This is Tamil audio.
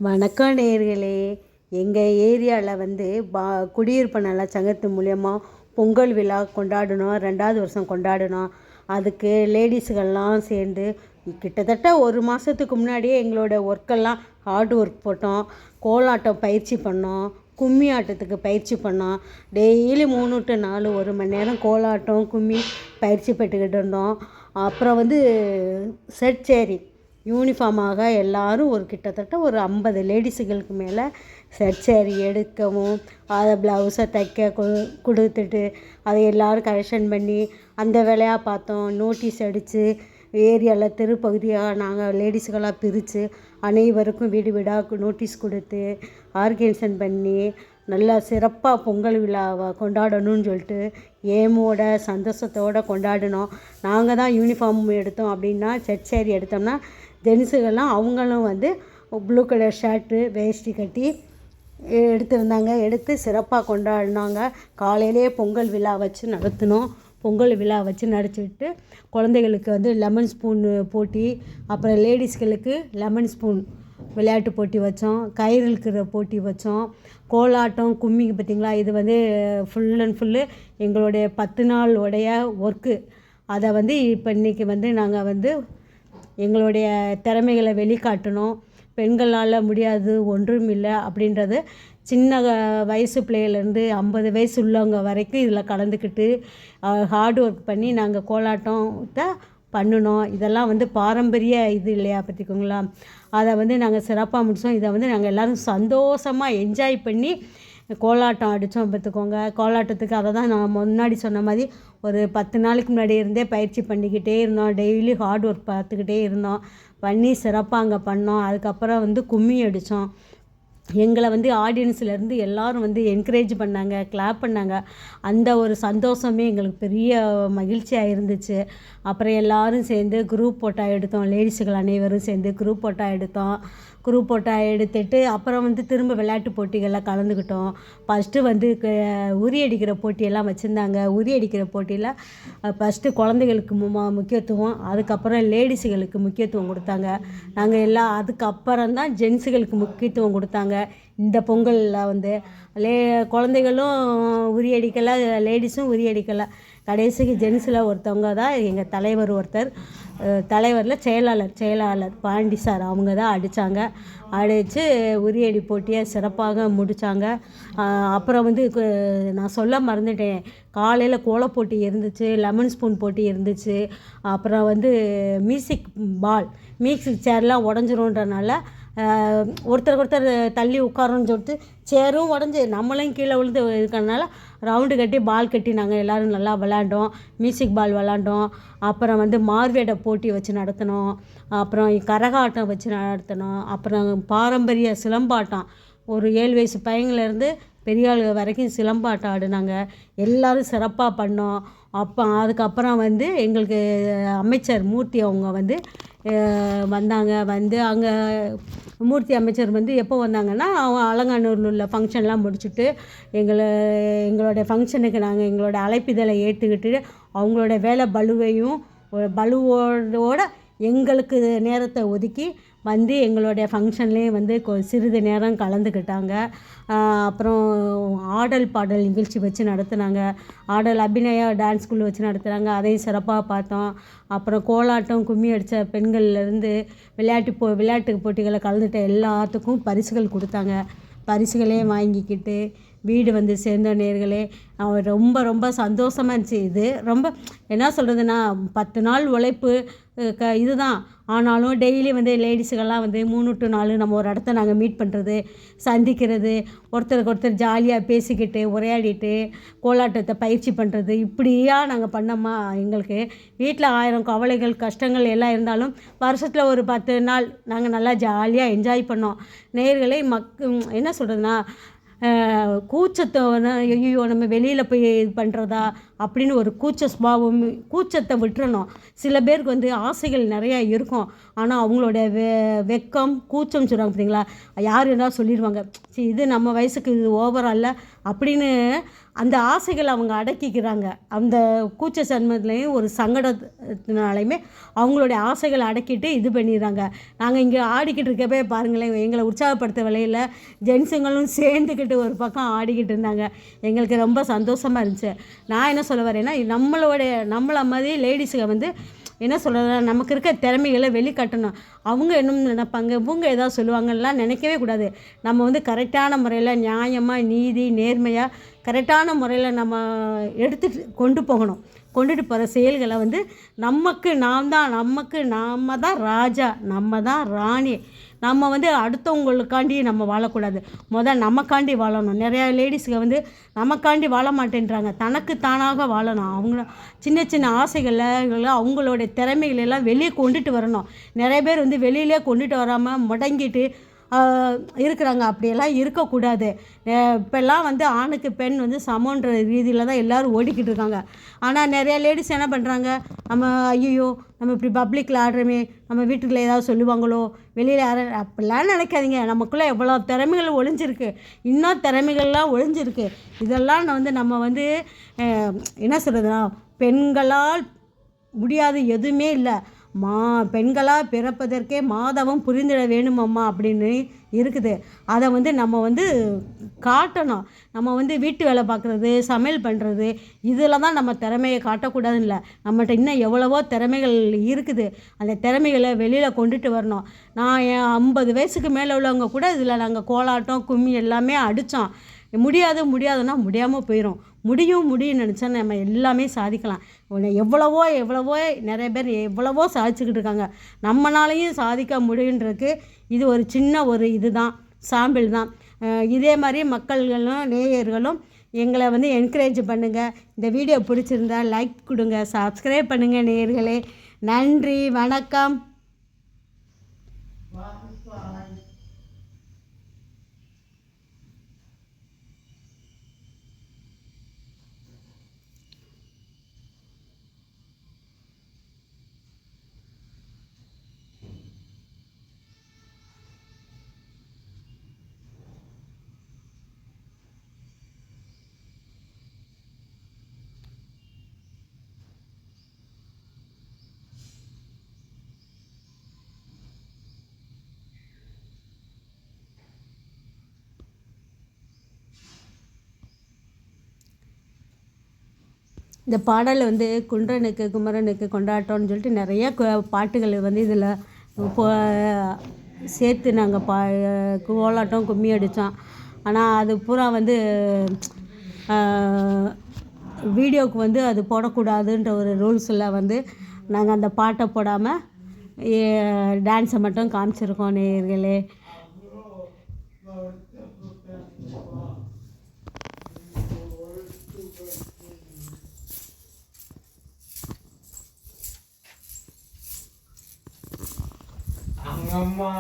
வணக்கம் நேயர்களே. எங்கள் ஏரியாவில் குடியிருப்பு நல சங்கத்து மூலயமா பொங்கல் விழா கொண்டாடினோம். 2வது வருஷம் கொண்டாடினோம். அதுக்கு லேடிஸுகள்லாம் சேர்ந்து கிட்டத்தட்ட ஒரு மாதத்துக்கு முன்னாடியே எங்களோட ஒர்க்கெல்லாம் ஹார்ட் ஒர்க் போட்டோம். கோலாட்டம் பயிற்சி பண்ணோம், கும்மி ஆட்டத்துக்கு பயிற்சி பண்ணோம். டெய்லி 3 to 4 1 மணி நேரம் கோலாட்டம் கும்மி பயிற்சி பெற்றுக்கிட்டு இருந்தோம். அப்புறம் செட் சேரி யூனிஃபார்மாக எல்லோரும் கிட்டத்தட்ட ஒரு 50 லேடிஸுகளுக்கு மேலே செட் சேரி எடுக்கவும், அதை ப்ளவுஸை தைக்க கொடுத்துட்டு அதை எல்லோரும் கரெக்ஷன் பண்ணி அந்த வேலையாக பார்த்தோம். நோட்டீஸ் அடித்து ஏரியாவில் தெருப்பகுதியாக நாங்கள் லேடிஸுகளாக பிரித்து அனைவருக்கும் வீடு வீடாக நோட்டீஸ் கொடுத்து ஆர்கனைசேஷன் பண்ணி நல்லா சிறப்பாக பொங்கல் விழாவை கொண்டாடணும்னு சொல்லிட்டு ஏமோட சந்தோஷத்தோடு கொண்டாடினோம். நாங்கள் தான் யூனிஃபார்ம் எடுத்தோம் அப்படின்னா, செட் சேரி எடுத்தோம்னா ஜென்ஸுகள்லாம் அவங்களும் ப்ளூ கலர் ஷர்ட்டு வேஷ்டி கட்டி எடுத்திருந்தாங்க. எடுத்து சிறப்பாக கொண்டாடினாங்க. காலையிலே பொங்கல் விழா வச்சு நடத்தினோம். பொங்கல் விழா வச்சு நடத்திவிட்டு குழந்தைகளுக்கு லெமன் ஸ்பூன் போட்டி, அப்புறம் லேடிஸ்களுக்கு லெமன் ஸ்பூன் விளையாட்டு போட்டி வச்சோம். கயிறு இழுக்கிற போட்டி வச்சோம். கோலாட்டம் கும்மிங்க பார்த்திங்களா, இது ஃபுல் அண்ட் ஃபுல்லு எங்களுடைய 10 நாள் உடைய ஒர்க்கு. அதை இப்போ இன்றைக்கி நாங்கள் எங்களுடைய திறமைகளை வெளிக்காட்டணும். பெண்களால் முடியாது ஒன்றும் இல்லை அப்படின்றது சின்ன வயசு பிள்ளையிலேருந்து 50 வயசு உள்ளவங்க வரைக்கும் இதில் கலந்துக்கிட்டு ஹார்ட் ஒர்க் பண்ணி நாங்கள் கோலாட்டத்தை பண்ணினோம். இதெல்லாம் பாரம்பரிய இது இல்லையா பார்த்திக்கோங்களா. அதை நாங்கள் சிறப்பாக முடித்தோம். இதை நாங்கள் எல்லோரும் சந்தோஷமாக என்ஜாய் பண்ணி கோலாட்டம் அடித்தோம் பார்த்துக்கோங்க. கோலாட்டத்துக்கு அதை தான் நான் முன்னாடி சொன்ன மாதிரி ஒரு 10 நாளைக்கு முன்னாடி இருந்தே பயிற்சி பண்ணிக்கிட்டே இருந்தோம். டெய்லி ஹார்ட் ஒர்க் பார்த்துக்கிட்டே இருந்தோம். பண்ணி சிறப்பாக அங்கே பண்ணோம். அதுக்கப்புறம் கும்மி அடித்தோம். எங்களை ஆடியன்ஸ்லேருந்து எல்லோரும் என்கரேஜ் பண்ணாங்க, கிளாப் பண்ணாங்க. அந்த ஒரு சந்தோஷமே எங்களுக்கு பெரிய மகிழ்ச்சியாக இருந்துச்சு. அப்புறம் எல்லோரும் சேர்ந்து குரூப் ஃபோட்டோ எடுத்தோம். லேடிஸுகள் அனைவரும் சேர்ந்து குரூப் ஃபோட்டோ எடுத்தோம். குரூப் ஃபோட்டோ எடுத்துட்டு அப்புறம் திரும்ப விளையாட்டு போட்டிகளில் கலந்துக்கிட்டோம். ஃபஸ்ட்டு உரி அடிக்கிற போட்டியெல்லாம் வச்சுருந்தாங்க. உரி அடிக்கிற போட்டியில் ஃபஸ்ட்டு குழந்தைகளுக்கு முக்கியத்துவம், அதுக்கப்புறம் லேடிஸுகளுக்கு முக்கியத்துவம் கொடுத்தாங்க. நாங்கள் அதுக்கப்புறம் தான் ஜென்ஸுகளுக்கு முக்கியத்துவம் கொடுத்தாங்க. இந்த பொங்கலில் குழந்தைகளும் உரி அடிக்கலை, லேடிஸும் உரி அடிக்கலை. கடைசிக்கு ஜென்ஸில் ஒருத்தவங்க தான் எங்கள் தலைவர் ஒருத்தர், தலைவரில் செயலாளர் பாண்டி சார், அவங்க தான் அடித்தாங்க. அடித்து உரியடி போட்டியை சிறப்பாக முடித்தாங்க. அப்புறம் நான் சொல்ல மறந்துட்டேன், காலையில் கோல போட்டி இருந்துச்சு, லெமன் ஸ்பூன் போட்டி இருந்துச்சு. அப்புறம் மியூசிக் சேர்லாம் உடஞ்சிரும்ன்றனால ஒருத்தருக்கு ஒருத்தர் தள்ளி உட்காரோன்னு சொல்லிட்டு சேரும் உடஞ்சி நம்மளையும் கீழே விழுந்து இருக்கிறதுனால ரவுண்டு கட்டி பால் கட்டி நாங்கள் எல்லோரும் நல்லா விளாண்டோம். மியூசிக் பால் விளாண்டோம். அப்புறம் மார்வேட போட்டி வச்சு நடத்தினோம். அப்புறம் கரகாட்டம் வச்சு நடத்தினோம். அப்புறம் பாரம்பரிய சிலம்பாட்டம், ஒரு 7 வயசு பையன்லேருந்து பெரிய ஆள் வரைக்கும் சிலம்பாட்டம் ஆடினாங்க. எல்லோரும் சிறப்பாக பண்ணோம். அதுக்கப்புறம் எங்களுக்கு அமைச்சர் மூர்த்தி அவங்க வந்தாங்க. அங்கே மூர்த்தி அமைச்சர் எப்போ வந்தாங்கன்னா, அவங்க அலங்காநல்லூரில் உள்ள ஃபங்க்ஷன்லாம் முடிச்சுட்டு எங்களோட ஃபங்க்ஷனுக்கு நாங்கள் எங்களோட அழைப்பிதழை ஏற்றுக்கிட்டு அவங்களோட வேலை பலுவோட எங்களுக்கு நேரத்தை ஒதுக்கி எங்களுடைய ஃபங்க்ஷன்லேயே சிறிது நேரம் கலந்துக்கிட்டாங்க. அப்புறம் ஆடல் பாடல் நிகழ்ச்சி வச்சு நடத்துனாங்க. ஆடல் அபிநயா டான்ஸ் ஸ்கூல் வச்சு நடத்துனாங்க. அதையும் சிறப்பாக பார்த்தோம். அப்புறம் கோலாட்டம் கும்மி அடித்த பெண்கள்லேருந்து விளையாட்டு போட்டிகளில் கலந்துட்ட எல்லாத்துக்கும் பரிசுகள் கொடுத்தாங்க. பரிசுகளையும் வாங்கிக்கிட்டு வீடு சேர்ந்த நேயர்களே, ரொம்ப ரொம்ப சந்தோஷமாக இருந்துச்சு. இது ரொம்ப என்ன சொல்கிறதுன்னா, 10 நாள் உழைப்பு இதுதான். ஆனாலும் டெய்லி லேடிஸுகள்லாம் 3 to 4 நம்ம ஒரு இடத்த நாங்கள் மீட் பண்ணுறது, சந்திக்கிறது, ஒருத்தருக்கு ஒருத்தர் ஜாலியாக பேசிக்கிட்டு உரையாடிட்டு கோலாட்டத்தை பயிற்சி பண்ணுறது, இப்படியா நாங்கள் பண்ணோமா. எங்களுக்கு வீட்டில் 1000 கவலைகள் கஷ்டங்கள் எல்லாம் இருந்தாலும் வருஷத்தில் ஒரு 10 நாள் நாங்கள் நல்லா ஜாலியாக என்ஜாய் பண்ணோம். நேயர்களே, என்ன சொல்கிறதுனா, கூச்சத்தை ஐயோ நம்ம வெளியில் போய் இது பண்ணுறதா அப்படின்னு ஒரு கூச்சத்தை விட்டுறணும். சில பேருக்கு ஆசைகள் நிறையா இருக்கும். ஆனால் அவங்களோட வெக்கம் கூச்சம் சொல்கிறாங்க பார்த்தீங்களா, யார் இருந்தாலும் சொல்லிடுவாங்க, இது நம்ம வயசுக்கு இது ஓவரா இல்லை அப்படின்னு அந்த ஆசைகளை அவங்க அடக்கிக்கிறாங்க. அந்த கூச்ச சன்மத்துலேயும் ஒரு சங்கடத்தினாலையுமே அவங்களுடைய ஆசைகளை அடக்கிட்டு இது பண்ணிடுறாங்க. நாங்கள் இங்கே ஆடிக்கிட்டு இருக்கப்பே பாருங்களேன், எங்களை உற்சாகப்படுத்த வேலையில் ஜென்ஸுங்களும் சேர்ந்துக்கிட்டு ஒரு பக்கம் ஆடிக்கிட்டு இருந்தாங்க. எங்களுக்கு ரொம்ப சந்தோஷமாக இருந்துச்சு. நான் என்ன சொல்ல வரேன்னா, நம்மளை மாதிரி லேடிஸுங்க வந்து என்ன சொல்கிறது, நமக்கு இருக்க திறமைகளை வெளிக்காட்டணும். அவங்க என்ன நினைப்பாங்க, இவங்க ஏதாவது சொல்லுவாங்கலாம் நினைக்கவே கூடாது. நம்ம வந்து கரெக்டான முறையில் நியாயமாக நீதி நேர்மையாக கரெக்டான முறையில் நம்ம எடுத்துகிட்டு கொண்டுட்டு போகிற செயல்களை வந்து நமக்கு நாம் தான் ராஜா, நம்ம தான் ராணி. நம்ம வந்து அடுத்தவங்களுக்காண்டி நம்ம வாழக்கூடாது, நமக்காண்டி வாழணும். நிறையா லேடிஸுங்க வந்து நமக்காண்டி வாழ மாட்டேன்றாங்க, தனக்கு தானாக வாழணும். அவங்க சின்ன சின்ன ஆசைகளை அவங்களுடைய திறமைகளெல்லாம் வெளியே கொண்டுட்டு வரணும். நிறைய பேர் வந்து வெளியிலே கொண்டுட்டு வராமல் முடங்கிட்டு இருக்கிறாங்க. அப்படியெல்லாம் இருக்கக்கூடாது. இப்போல்லாம் வந்து ஆணுக்கு பெண் வந்து சமன்ற ரீதியில் தான் எல்லோரும் ஓடிக்கிட்டு இருக்காங்க. ஆனால் நிறையா லேடிஸ் என்ன பண்ணுறாங்க, ஐயோ நம்ம இப்படி பப்ளிக்கில் ஆடுறோமே, நம்ம வீட்டுக்குள்ளே ஏதாவது சொல்லுவாங்களோ, வெளியில் அப்படிலாம் நினைக்காதீங்க. நமக்குள்ளே எவ்வளோ திறமைகள் ஒளிஞ்சிருக்கு, இன்னும் திறமைகள்லாம் ஒளிஞ்சிருக்கு. இதெல்லாம் வந்து நம்ம வந்து என்ன சொல்கிறதுனா, பெண்களால் முடியாது எதுவுமே இல்லை. பெண்களாக பிறப்பதற்கே மாதவம் புரிந்திட வேணுமம்மா அப்படின்னு இருக்குது. அதை வந்து நம்ம வந்து காட்டணும். நம்ம வந்து வீட்டு வேலை பார்க்குறது, சமையல் பண்ணுறது, இதில் தான் நம்ம திறமையை காட்டக்கூடாதுன்னு இல்லை. நம்மகிட்ட இன்னும் எவ்வளவோ திறமைகள் இருக்குது. அந்த திறமைகளை வெளியில் கொண்டுட்டு வரணும். நான் என் 50 வயசுக்கு மேலே உள்ளவங்க கூட இதில் நாங்கள் கோலாட்டம் கும்மி எல்லாமே அடித்தோம். முடியாதுன்னா முடியாமல் போயிடும். முடியும்னு நினச்சா நம்ம எல்லாமே சாதிக்கலாம். எவ்வளவோ நிறைய பேர் எவ்வளவோ சாதிச்சுக்கிட்டு இருக்காங்க. நம்மளாலையும் சாதிக்க முடியுன்றதுக்கு இது ஒரு சின்ன இது தான், சாம்பிள் தான். இதே மாதிரி மக்கள்களும் நேயர்களும் எங்களை வந்து என்கரேஜ் பண்ணுங்கள். இந்த வீடியோ பிடிச்சிருந்தா லைக் கொடுங்க, சப்ஸ்கிரைப் பண்ணுங்கள் நேயர்களே. நன்றி, வணக்கம். இந்த பாடலில் வந்து குன்றனுக்கு குமரனுக்கு கொண்டாட்டம்னு சொல்லிட்டு நிறைய பாட்டுகள் வந்து இதில் சேர்த்து நாங்கள் கோலாட்டம் கும்மி அடித்தோம். ஆனால் அது பூரா வந்து வீடியோவுக்கு வந்து அது போடக்கூடாதுன்ற ஒரு ரூல்ஸில் வந்து நாங்கள் அந்த பாட்டை போடாமல் டான்ஸை மட்டும் காமிச்சிருக்கோம் நேயர்களே. அம்மா